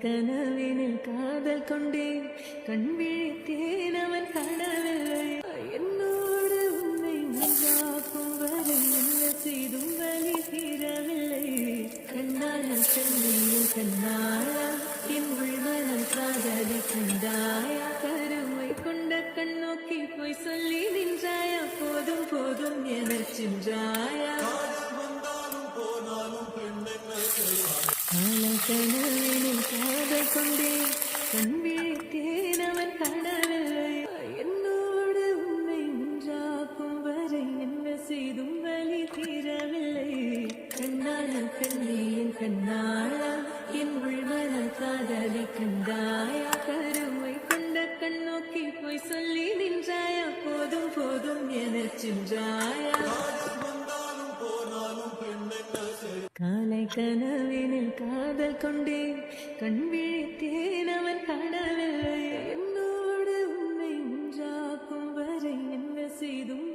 கனவினில் காதல் கொண்டேன் கண் விழித்தேன் அவன் காணவில்லை என்னோடு உன்னை முன்பாக்கும் வரை என்ன செய்தும் வழி தீரவில்லை கண்ணான சென்னையில் கண்ணாயா என் உள்மனம் காதலை கண்டாயா கருமை கொண்ட கண்ணோக்கி போய் சொல்லி நின்றாயா போதும் போதும் எனச் சென்றாயா கனவினில் காதல் கொண்டேன் கண் விழித்தேன் அவன் காணவில்லை என்னோடு உன்னை ஒன்றாக்கும் வரை என்ன செய்தும் வழி தீரவில்லை கண்ணான கண்ணியின் கண்ணாளா என் உள்மன காதலை கண்டாயா கருமை கொண்ட கண்ணோக்கி போய் சொல்லி நின்றாயா போதும் போதும் எனச் சென்றாயா காலை கனவினில் காதல் கொண்டேன் கண் விழித்தேன் அவன் காணவில்லை என்னோடு உன்னை ஒன்றாக்கும் வரை என்ன செய்தும்